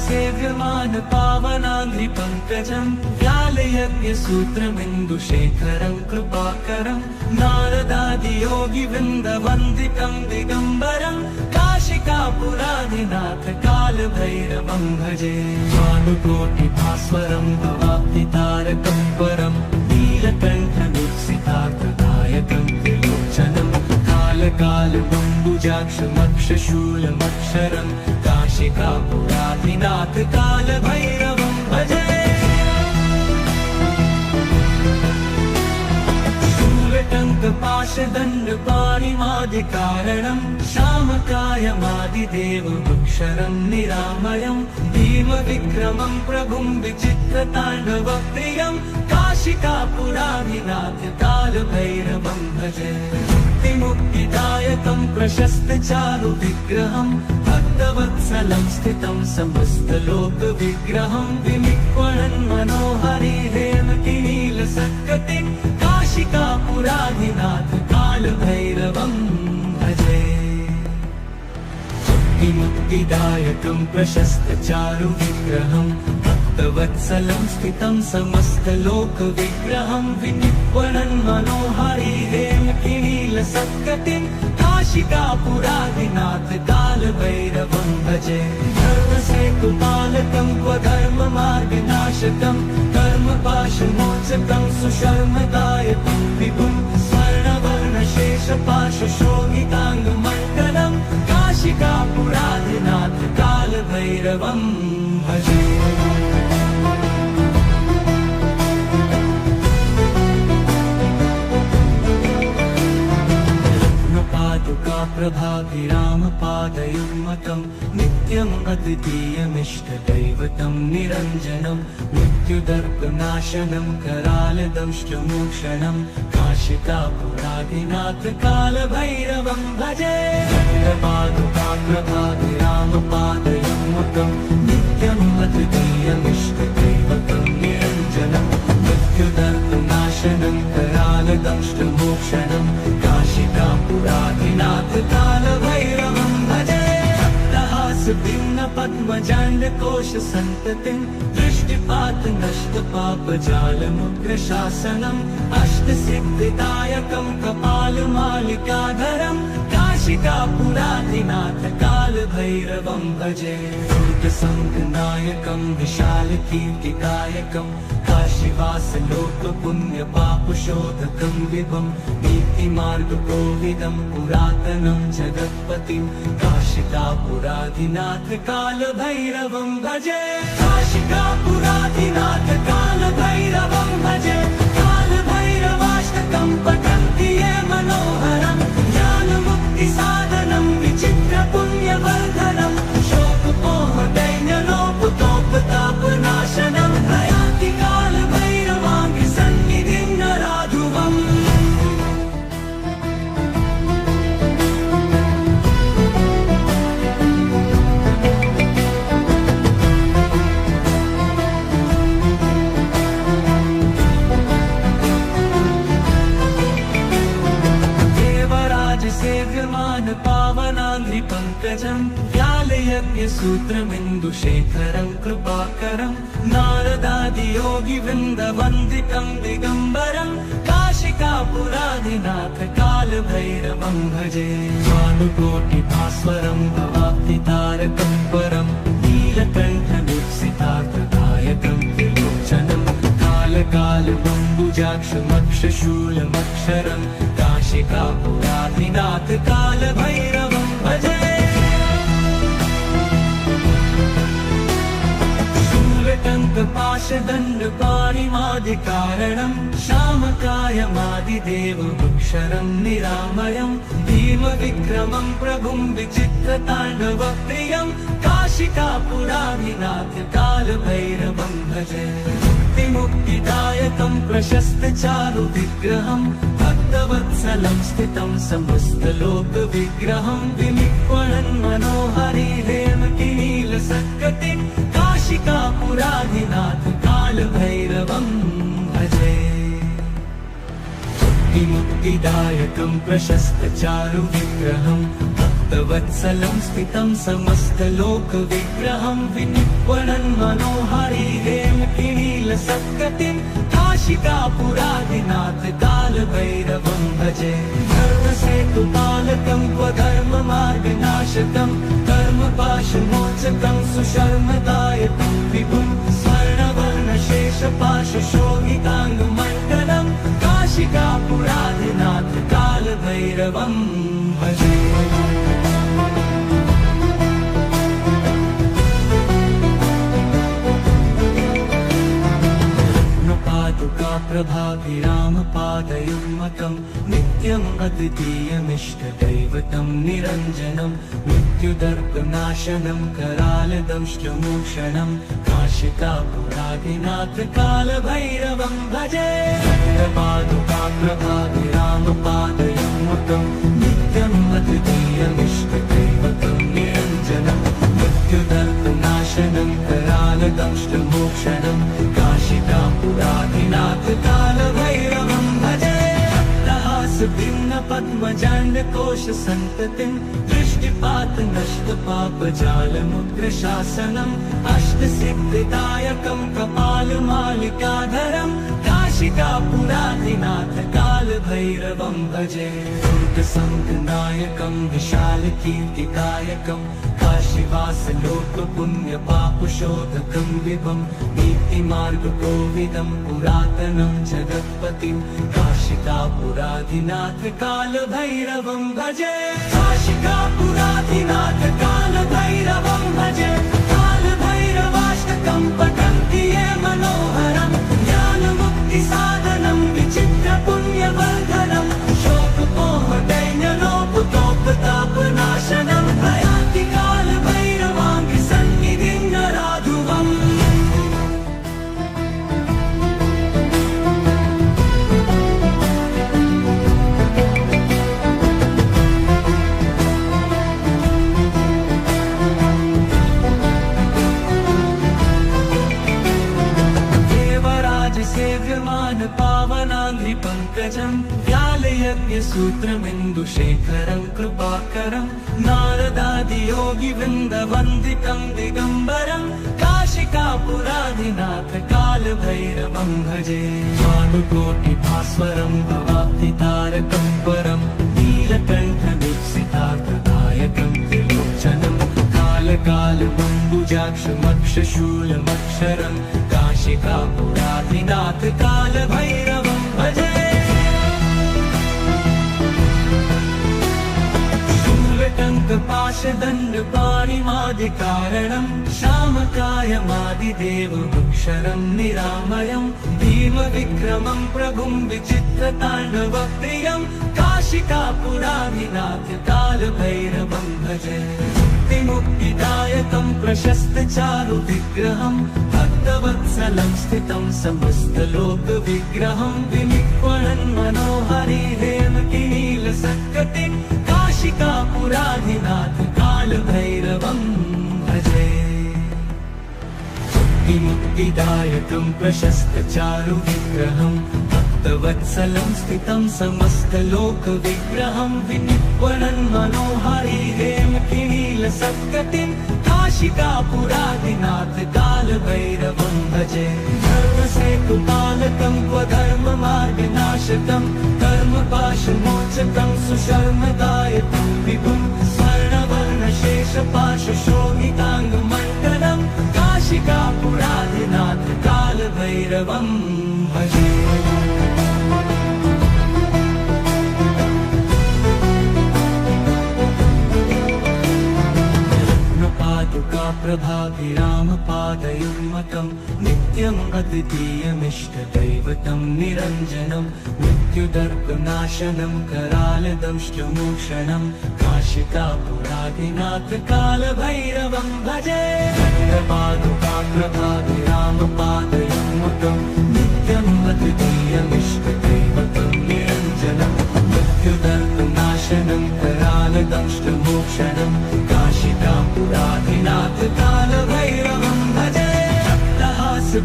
सेव्यमान पावनाङ्घ्रिपङ्कजं व्यालयज्ञसूत्रमिन्दुशेखरं कृपाकरं नारदादियोगिवृन्दवन्दितं दिगम्बरं काशिकापुरादिनाथ कालभैरवं भजे भानुकोटिभास्वरं भवाब्धितारकं परं नीलकण्ठवीक्षितार्थदायकं त्रिलोचनं कालकालबम्बुजाक्षमक्षशूलमक्षरं काशिकापुरादिनाथ कालभैरवं भजे शूलटङ्कपाशदण्डपाणिमादिकारणं श्यामकायमादिदेवमक्षरं निरामयं भीमविक्रमं प्रभुं विचित्रताण्डवप्रियं काशिकापुरादिनाथ कालभैरवं भजे मुक्तिदायकं प्रशस्तचारुविग्रहं भक्तवत्सलं स्थितं समस्तलोकविग्रहं विनिक्वणन् मनोहरिहेमकिनीलसत्कतिं काशिकापुरादिनाथ कालभैरवं भजे मुक्तिदायकं प्रशस्तचारुविग्रहं भक्तवत्सलं स्थितं समस्तलोकविग्रहं विनिर्वणन् मनोहारी हेमकिनीलसत्कटिं काशिकापुरादिनाथ कालभैरवं भजे। धर्मसेतुपालकं क्व धर्ममार्गनाशकं कर्मपाशमोचकं सुशर्मदायकं विभुं स्वर्णवर्णशेषपाशशोभिताङ्गमण्डलं काशिकापुरादिनाथ कालभैरवं भजे। प्रभाभिरामपादयुग्मकं नित्यम् अद्वितीयमिष्टदैवतं निरञ्जनं मृत्युदर्पनाशनं करालदंष्टमोक्षणं काशिकापुरादिनाथ कालभैरवं भजे। प्रभाभिरामपादयुग्मकं नित्यम् अद्वितीयमिष्टदैवतं निरञ्जनं मृत्युदर्पनाशनं करालदंष्टमोक्षणं काशिकापुरादिनाथ कालभैरवं भजे। भिन्न पद्मजाण्डकोश सन्ततिं दृष्टिपात नष्ट पापजालमुग्रशासनम् अष्टसिद्धिदायकं कपालमालिकाधरं काशिकापुरादिनाथ कालभैरवं भजे। दुर्गसङ्गनायकं विशालकीर्तिकायकं काशीवासलोकपुण्यपापशोधकं विभं नीतिमार्गकोविदं पुरातनं जगत्पतिं काशिकापुरादिनाथ कालभैरवं भजे। काशिकापुरादिनाथ कालभैरवं भजे। कालभैरवाष्टकं पठन्ति ये मनोहरं ज्ञानमुक्तिसाधनं विचित्रपुण्यवर्धनं शोकमोहदैन्यलोपतोपतापनाशनं प्रयान्ति कालभैरवाङ्घ्रिसन्निधिं नराधुवम्। सेव्यमान पावनाङ्घ्रिपङ्कजं व्यालयज्ञसूत्रमिन्दुशेखरं कृपाकरं नारदादियोगिवृन्दवन्दितं दिगम्बरं काशिकापुरादिनाथ कालभैरवं भजे। भानुकोटिभास्वरं भवाब्धितारकं परं नीलकण्ठदीप्सितार्थदायकं त्रिलोचनं कालकालमम्बुजाक्षमक्षशूलमक्षरं काशिकापुरादिनाथ कालभैरवं भजे। शूलटङ्कपाशदण्डपाणिमादिकारणं श्यामकायमादिदेवमक्षरं निरामयं भीमविक्रमं प्रभुं विचित्रताण्डवप्रियं काशिकापुरादिनाथ कालभैरवं भजे। मुक्तिदायकं प्रशस्तचारुविग्रहं भक्तवत्सलं स्थितं समस्तलोकविग्रहं विनिर्वणन् मनोहारी हेमकिनीलसत्कटिं काशिकापुरादिनाथ कालभैरवं भजे। मुक्तिदायकं प्रशस्तचारुविग्रहं भक्तवत्सलं स्थितं समस्तलोकविग्रहं विनिर्वणन् मनोहारी हेमकिनीलसत्कटिं काशिकापुरादिनाथ कालभैरवं भजे। धर्मसेतुपालकं क्व धर्ममार्गनाशकं कर्मपाशमोचकं सुशर्मदायकं विभुं स्वर्णवर्णशेषपाशशोभिताङ्गमण्डलं काशिकापुरादिनाथ कालभैरवं भजे। प्रभाभिरामपादयुग्मकं नित्यम् अद्वितीयमिष्टदैवतं निरञ्जनं मृत्युदर्पनाशनं करालदंष्टमोक्षणं काशिकापुरादिनाथ कालभैरवं भजे। प्रभाभिरामपादयुग्मकं नित्यम् अद्वितीयमिष्टदैवतं निरञ्जनं मृत्युदर्पनाशनं करालदंष्टमोक्षणं काशिकापुरादिनाथ कालभैरवं भजे। भिन्न पद्मजाण्डकोश सन्ततिं दृष्टिपात नष्ट नष्टपापजालमुग्रशासनम् अष्टसिद्धिदायकं कपालमालिकाधरम् काशिकापुराधिनाथ कालभैरवं भजे दुर्गसङ्घनायकं विशालकीर्तिदायकं काशीवासलोकपुण्यपापशोधकं विभं नीतिमार्गकोविदं पुरातनं जगत्पतिं काशिकापुराधिनाथ कालभैरवं भजे काशिकापुराधिनाथ कालभैरवं भजे कालभैरवाष्टकं पठन्ति ये मनोहरं ज्ञानमुक्तिसाधनं विचित्रपुण्यवर्धनं शोकपोहदैन्यलोपतोपतापनाशनं प्रयान्ति कालभैरवाङ्घ्रिसन्निधिं नराधुवम् सेव्यमान पावनाङ्घ्रिपङ्कजं व्यालयज्ञसूत्रमिन्दुशेखरं कृपाकरं नारदादियोगिवृन्दवन्दितं दिगम्बरं काशिकापुराधिनाथ कालभैरवं भजे भानुकोटिभास्वरं भवाब्धितारकं परं नीलकण्ठदीप्सितार्थदायकं त्रिलोचनं कालकालबम्बुजाक्षमक्षशूलमक्षरं काशिकापुराधिनाथ कालभैरवं भजे शूलटङ्कपाशदण्डपाणिमादिकारणं श्यामकायमादिदेवमक्षरं निरामयं भीमविक्रमं प्रभुं विचित्रताण्डवप्रियं काशिकापुराधिनाथ कालभैरवं भजे मुक्तिदायकं प्रशस्तचारुविग्रहं भक्तवत्सलं स्थितं समस्तलोकविग्रहं विनिक्वणन् मनोहरिहेमकिनीलसत्कटिं काशिकापुराधिनाथ कालभैरवं भजे मुक्तिदायकं प्रशस्तचारुविग्रहं भक्तवत्सलं स्थितं समस्तलोकविग्रहं विनिक्वणन् मनोहरिहेमकिनीलसत्कटिं काशिकापुराधिनाथ कालभैरवं भजे धर्मसेतुपालकं स्वधर्ममार्गनाशकं कर्मपाशमोचकं सुशर्मदायकं विभुं स्वर्णवर्णशेषपाशशोभिताङ्गमण्डलं काशिकापुराधिनाथ कालभैरवं भजे प्रभाभिरामपादयुग्मकं नित्यम् अद्वितीयमिष्टदैवतं निरञ्जनं मृत्युदर्पनाशनं करालदंष्टमोक्षणं काशिकापुराधिनाथ कालभैरवं भजे प्रभाभिरामपादयुग्मकं नित्यम् अद्वितीयमिष्टदैवतं निरञ्जनं मृत्युदर्पनाशनं करालदंष्टमोक्षणं काशिकापुराधिनाथ कालभैरवं भजे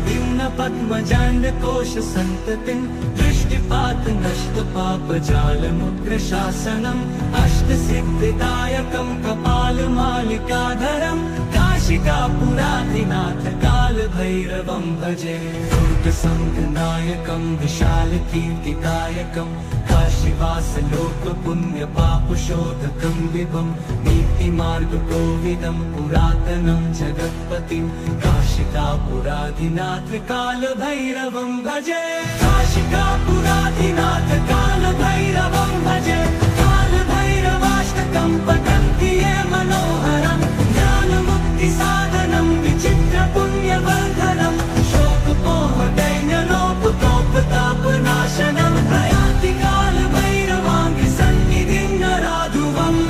भिन्नपद्मजाण्डकोशसन्ततिं दृष्टिपात नष्टपापजालमुग्रशासनम् अष्टसिद्धिदायकं कपालमालिकाधरं काशिकापुराधिनाथ कालभैरवं भजे दुर्गसङ्घनायकं विशालकीर्तिदायकं काशीवासलोकपुण्यपापशोधकं विभं नीतिमार्गकोविदं पुरातनं जगत्पतिं काशिकापुराधिनाथ कालभैरवं भजे काशिकापुराधिनाथ कालभैरवं भजे कालभैरवाष्टकं पठन्ति ये मनोहरं ज्ञानमुक्तिसाधनं विचित्रपुण्यवर्धनं शोकपोहदैन्यलोपतोपतापनाशनं प्रयान्ति कालभैरवाङ्घ्रिसन्निधिं नराधुवम्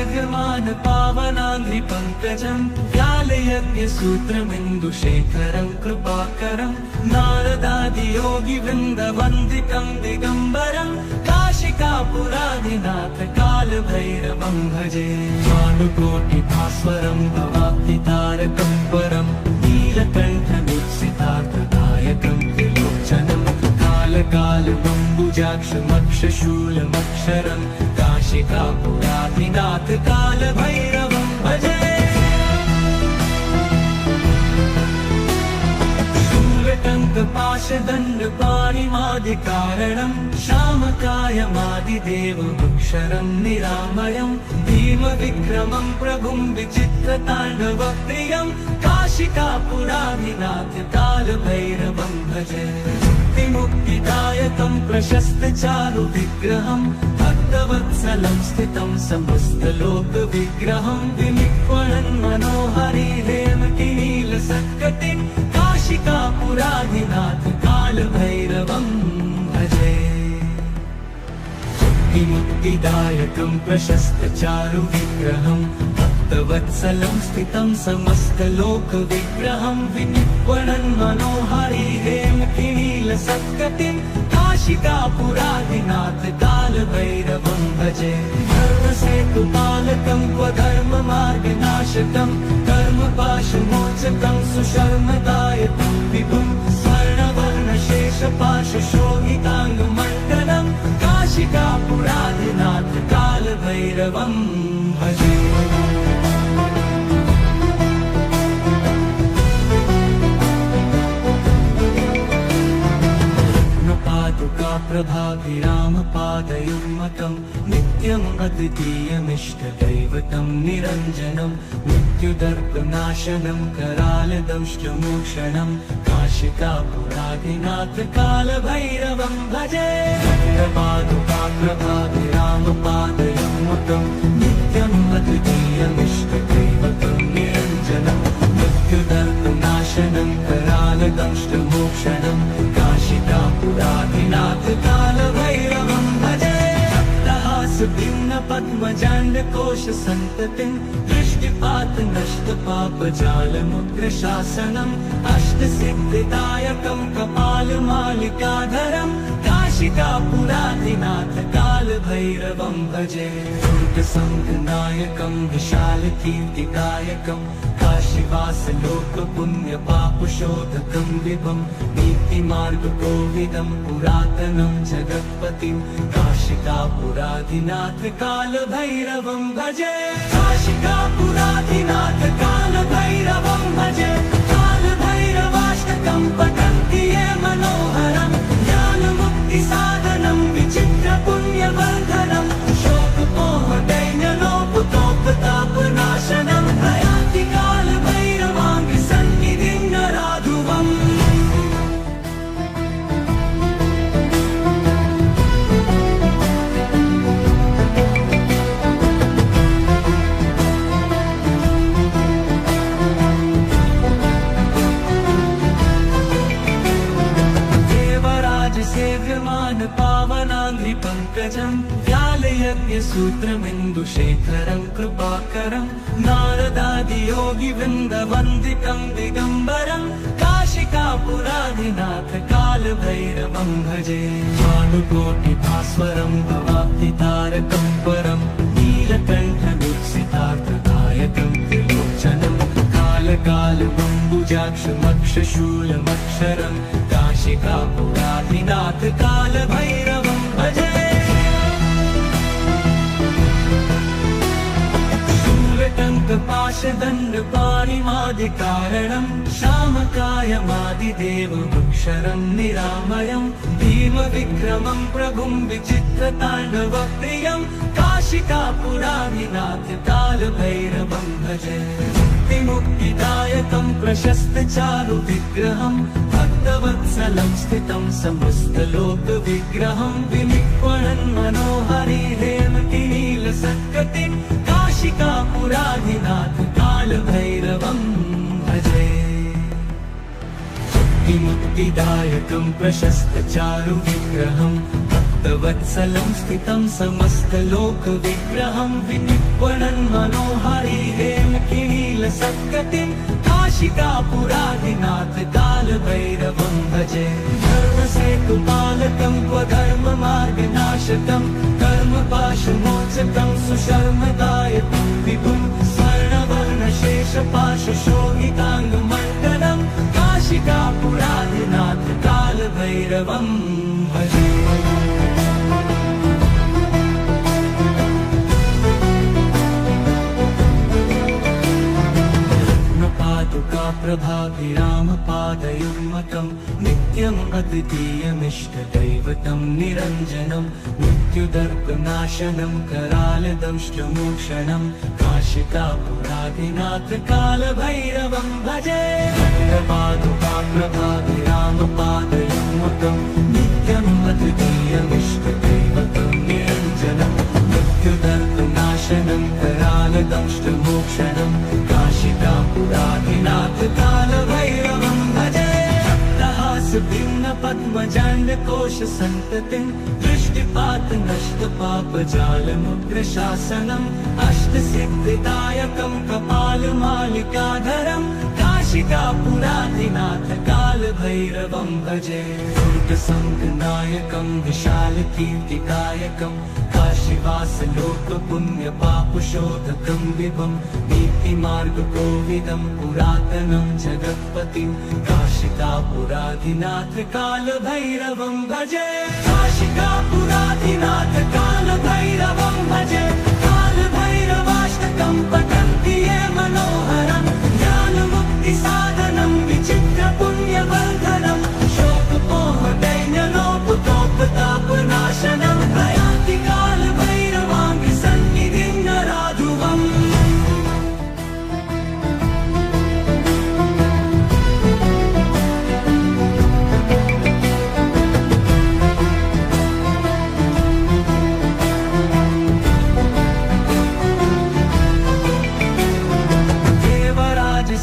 सेव्यमान पावनाङ्घ्रिपङ्कजं व्यालयज्ञसूत्रमिन्दुशेखरं कृपाकरं नारदादियोगिवृन्दवन्दितं दिगम्बरं काशिकापुरादिनाथ कालभैरवं भजे भानुकोटिभास्वरं भवाब्धितारकं परं नीलकण्ठमीप्सितार्थदायकं त्रिलोचनं कालकालमम्बुजाक्षमक्षशूलमक्षरं काशिकापुरादिनाथ कालभैरवं भजे शूलटङ्कपाशदण्डपाणिमादिकारणं श्यामकायमादिदेवमक्षरं निरामयं भीमविक्रमं प्रभुं विचित्रताण्डवप्रियं काशिकापुरादिनाथ कालभैरवं भजे मुक्तिदायकं प्रशस्तचारुविग्रहं भक्तवत्सलं स्थितं समस्तलोकविग्रहं विनिक्वणन् मनोहरि हेमकिनीलसत्कटिं काशिकापुरादिनाथ कालभैरवं भजे मुक्तिदायकं प्रशस्तचारुविग्रहं भक्तवत्सलं स्थितं समस्तलोकविग्रहं विनिक्वणन् मनोहरि हेमकिनीलसत्कटिं काशिकापुरादिनाथ कालभैरवं भजे धर्मसेतुपालकं क्वधर्ममार्गनाशकं कर्मपाशमोचकं सुशर्मदायकं विभुं स्वर्णवर्णशेषपाशशोभिताङ्गमण्डलं काशिकापुरादिनाथ कालभैरवं भजे प्रभाभिरामपादयुग्मकं नित्यम् अद्वितीयमिष्टदैवतं निरञ्जनं मृत्युदर्पनाशनं करालदंष्टमोक्षणं काशिकापुरादिनाथ कालभैरवं भजे प्रभाभिरामपादयुग्मकं नित्यम् अद्वितीयमिष्टदैवतं निरञ्जनं मृत्युदर्पनाशनं करालदंष्टमोक्षणं काशिकापुरादिनाथ कालभैरवं भजे पद्मजाण्डकोशसन्ततिं दृष्टिपातनष्टपापजालमुग्रशासनम् अष्टसिद्धिदायकं कपालमालिकाधरं काशिकापुरादिनाथ कालभैरवं भजे दुर्गसङ्घनायकं विशालकीर्तिदायकं काशीवासलोकपुण्यपापशोधकं विभं नीतिमार्गकोविदं पुरातनं जगत्पतिं काशिकापुरादिनाथ कालभैरवं भजे काशिकापुरादिनाथ कालभैरवं भजे कालभैरवाष्टकं पठन्ति ये मनोहरं ज्ञानमुक्तिसाधनं विचित्रपुण्यवर्धनं शोकमोहदैन्यलोपतोपतापनाशनं प्रयाति कालभैरवाङ्घ्रिसन्निधिं नराधुवम् सेव्यमान पावनाङ्घ्रिपङ्कजं व्यालयज्ञसूत्रमिन्दुशेखरं कृपाकरं नारदादियोगिवृन्दवन्दितं दिगम्बरं काशिकापुरादिनाथ कालभैरवं भजे भानुकोटिभास्वरं भवाब्धितारकं परं नीलकण्ठमीप्सितार्थदायकं त्रिलोचनं कालकालमम्बुजाक्षमक्षशूलमक्षरं काशिकापुरादिनाथ कालभैरवं भजे शूलटङ्कपाशदण्डपाणिमादिकारणं श्यामकायमादिदेवमक्षरं निरामयं भीमविक्रमं प्रभुं विचित्रताण्डवप्रियं काशिकापुरादिनाथ कालभैरवं भजे मुक्तिदायकं प्रशस्तचारुविग्रहं भक्तवत्सलं स्थितं समस्तलोकविग्रहं विनिक्वणन् मनोहरि हेमकिनीलसत्कटिं काशिकापुरादिनाथ कालभैरवं भजे मुक्तिदायकं प्रशस्तचारुविग्रहं भक्तवत्सलं स्थितं समस्तलोकविग्रहं विनिर्वणन् मनोहारी हेमकिनीलसत्कटिं काशिकापुराधिनाथ कालभैरवं भजे। धर्मसेतुपालकं स्वधर्ममार्गनाशकं कर्मपाशमोचकं सुशर्मदायकं विभुं स्वर्णवर्णशेषपाशशोभिताङ्गमण्डलं काशिकापुराधिनाथ कालभैरवं भजे। प्रभाभिरामपादयुग्मकं नित्यम् अद्वितीयमिष्टदैवतं निरञ्जनं मृत्युदर्पनाशनं करालदंष्टमोक्षणं काशिकापुराधिनाथ कालभैरवं भजे। प्रभाभिरामपादयुग्मकं नित्यम् अद्वितीयमिष्टदैवतं निरञ्जनं मृत्युदर्पनाशनं करालदंष्टमोक्षणं काशिकापुराधिनाथ कालभैरवं भजे। भिन्न पद्मजाण्डकोश सन्ततिं दृष्टिपात नष्ट पापजालमुग्रशासनम् अष्टसिद्धिदायकं कपालमालिकाधरं काशिकापुराधिनाथ कालभैरवं भजे। दुर्गसङ्गनायकं विशालकीर्तिकायकं काशीवासलोकपुण्यपापशोधकं विभं नीतिमार्गकोविदं पुरातनं जगत्पतिं काशिकापुराधिनाथ कालभैरवं भजे। काशिकापुराधिनाथ कालभैरवं भजे। कालभैरवाष्टकं पठन्ति ये मनोहरं ज्ञानमुक्तिसाधनं विचित्रपुण्यवर्धनं शोकमोहदैन्यलोपतोपतापनाशनं प्रयान्ति कालभैरवाङ्घ्रिसन्निधिं नराधुवम्।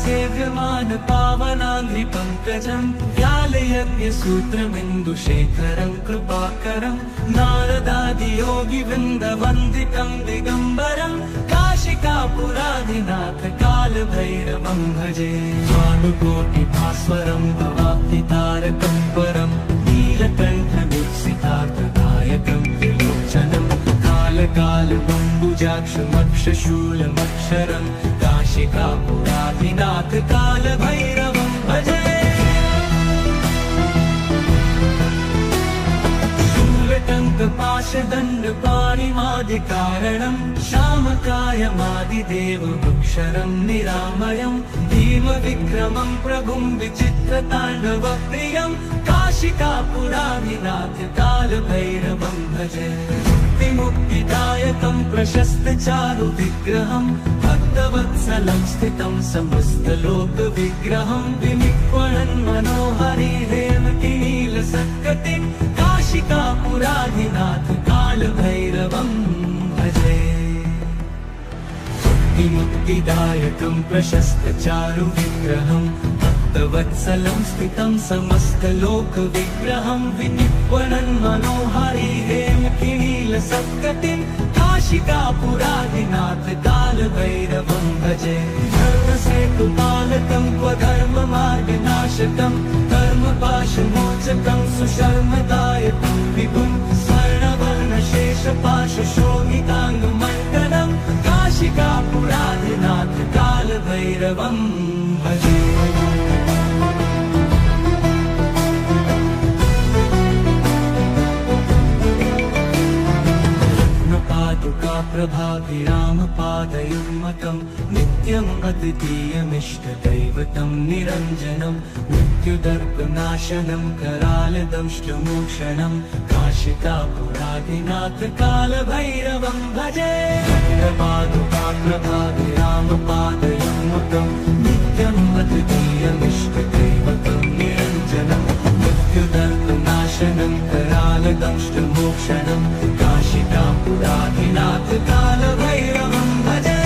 सेव्यमान पावनाङ्घ्रिपङ्कजं व्यालयज्ञसूत्रमिन्दुशेखरं कृपाकरं नारदादियोगिवृन्दवन्दितं दिगम्बरं काशिकापुराधिनाथ कालभैरवं भजे। भानुकोटिभास्वरं भवाब्धितारकं परं नीलकण्ठवीक्षितार्थदायकं त्रिलोचनं कालकालबम्बुजाक्षमक्षशूलमक्षरं काशिकापुराधिनाथ कालभैरवं भजे। शूलटङ्कपाशदण्डपाणिमादिकारणं श्यामकायमादिदेवमक्षरं निरामयं भीमविक्रमं प्रभुं विचित्रताण्डवप्रियं काशिकापुराधिनाथ कालभैरवं भजे। मुक्तिदायकं प्रशस्तचारुविग्रहं भक्तवत्सलं स्थितं समस्तलोकविग्रहं विनिर्वणन् मनोहारी हेमकिनीलसत्कटिं काशिकापुराधिनाथ कालभैरवं भजे। मुक्तिदायकं प्रशस्तचारुविग्रहं भक्तवत्सलं स्थितं समस्तलोकविग्रहं विनिर्वणन् मनोहारी हेमकिनीलसत्कटिं काशिकापुराधिनाथ कालभैरवं भजे। धर्मसेतुपालकं स्वधर्ममार्गनाशकं कर्मपाशमोचकं सुशर्मदायकं विभुं स्वर्णवर्णशेषपाशशोभिताङ्गमण्डलं काशिकापुराधिनाथ कालभैरवं भजे। प्रभाभिरामपादयुग्मकं नित्यम् अद्वितीयमिष्टदैवतं निरञ्जनं मृत्युदर्पनाशनं करालदंष्टमोक्षणं काशिकापुराधिनाथ कालभैरवं भजे। प्रभाभिरामपादयुग्मकं नित्यम् अद्वितीयमिष्टदैवतं निरञ्जनं मृत्युदर्पनाशनं करालदंष्टमोक्षणं काशिकापुराधिनाथ कालभैरवं भजे।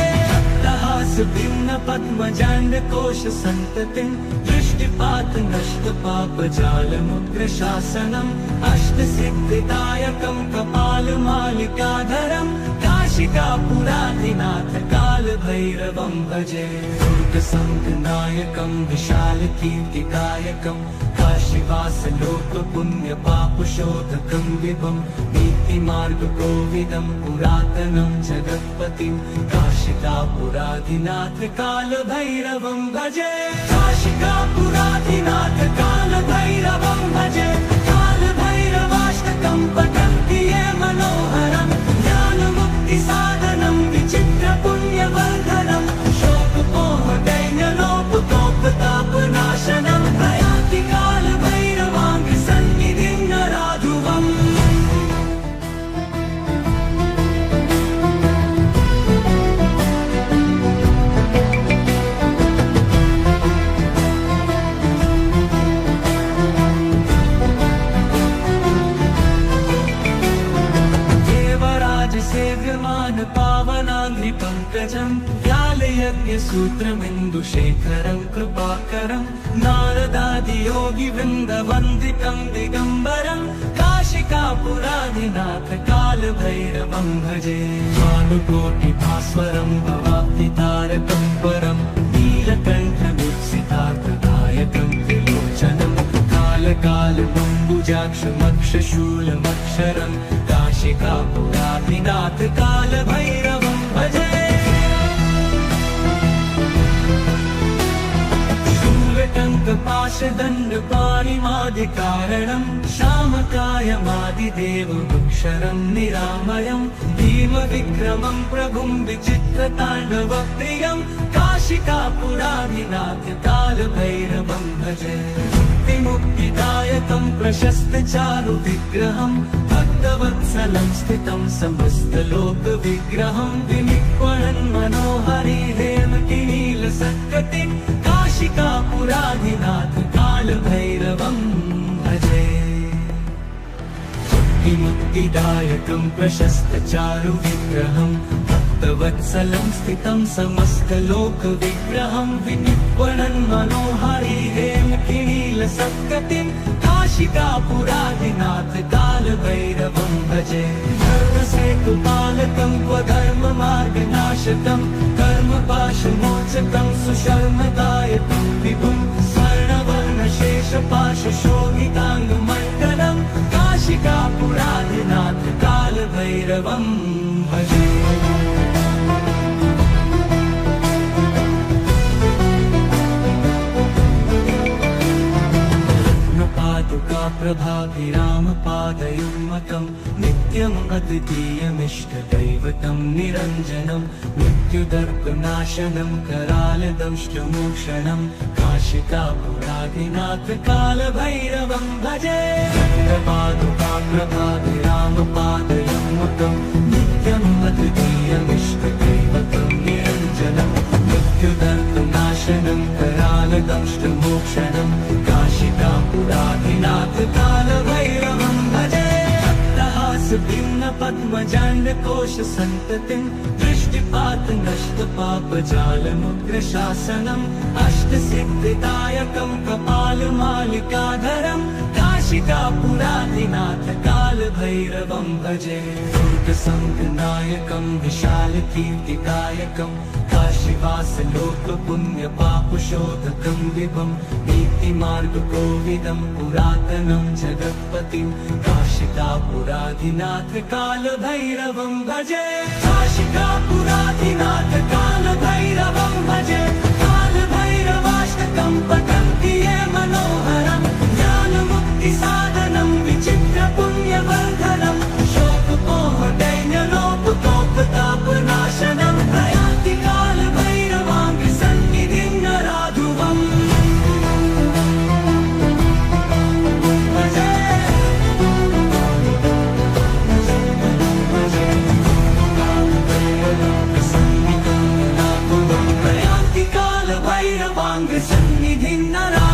भिन्न पद्मजाण्डकोश सन्ततिं दृष्टिपात नष्ट पापजालमुग्रशासनम् अष्टसिद्धिदायकं कपालमालिकाधरं काशिकापुराधिनाथ कालभैरवं भजे दुर्गसङ्घनायकं विशालकीर्तिदायकं काशीवासलोकपुण्यपापशोधकं विभं नीतिमार्गकोविदं पुरातनं जगत्पतिं काशिकापुराधिनाथ कालभैरवं भजे काशिकापुराधिनाथ कालभैरवं भजे कालभैरवाष्टकं पठन्ति ये मनोहरं ज्ञानमुक्तिसाधनं विचित्रपुण्यवर्धनं शोकमोहदैन्यलोपकोपतापनाशनं प्रयान्ति कालभैरवाङ्घ्रिसन्निधिं नराधुवम् सेव्यमान पावनाङ्घ्रिपङ्कजं व्यालयज्ञसूत्रमिन्दुशेखरं कृपाकरं नारदादियोगिवृन्दवन्दितं दिगम्बरं काशिकापुराधिनाथ कालभैरवं भजे भानुकोटिभास्वरं भवाब्धितारकं परं नीलकण्ठमीप्सितार्थदायकं त्रिलोचनं कालकालबम्बुजाक्षमक्षशूलमक्षरं काशिकापुराधिनाथ कालभैरवं भजे शूलटङ्कपाशदण्डपाणिमादिकारणं श्यामकायमादिदेवमक्षरं निरामयं भीमविक्रमं प्रभुं विचित्रताण्डवप्रियं काशिकापुराधिनाथ कालभैरवं भजे मुक्तिदायकं प्रशस्तचारुविग्रहं भक्तवत्सलं स्थितं समस्तलोकविग्रहं विनिक्वणन् मनोहरि हेमकिनीलसत्कटिं काशिकापुराधिनाथ कालभैरवं भजे मुक्तिदायकं प्रशस्तचारुविग्रहं भक्तवत्सलं स्थितं समस्तलोकविग्रहं विनिक्वणन् मनोहरि हेमकिनीलसत्कटिं काशिकापुराधिनाथ कालभैरवं भजे धर्मसेतुपालकं स्वधर्ममार्गनाशकं कर्मपाशमोचकं सुशर्मदायकं विभुं स्वर्णवर्णशेषपाशशोभिताङ्गमण्डलं काशिकापुराधिनाथ कालभैरवं भजे प्रभाभिरामपादयुग्मकं नित्यम् अद्वितीयमिष्टदैवतं निरञ्जनं मृत्युदर्पनाशनं करालदंष्टमोक्षणं काशिकापुराधिनाथ कालभैरवं भजे प्रभाभिरामपादयुग्मकं नित्यम् अद्वितीयमिष्टदैवतं निरञ्जनं मृत्युदर्पनाशनं करालदंष्टमोक्षणं काशिकापुराधिनाथ कालभैरवं भजे पद्मजाण्डकोश सन्ततिं दृष्टिपात नष्ट पापजालमुग्रशासनम् अष्टसिद्धिदायकं कपालमालिकाधरं काशिकापुराधिनाथ कालभैरवं भजे दुर्गसङ्घनायकं विशालकीर्तिदायकं काशीवासलोकपुण्यपापशोधकं विभं नीतिमार्गकोविदं पुरातनं जगत्पतिं काशिकापुराधिनाथ कालभैरवं भजे काशिकापुराधिनाथ कालभैरवं भजे कालभैरवाष्टकं पठन्ति ये मनोहरं ज्ञानमुक्तिसाधनं विचित्रपुण्यवर्धनं शोकमोहदैन्यलोपकोपतापनाशनं प्रयान्ति कालभैरवाङ्घ्रिसन्निधिं नराधुवम् प्रयान्ति कालभैरवाङ्घ्रिसन्निधिं नराधुवम्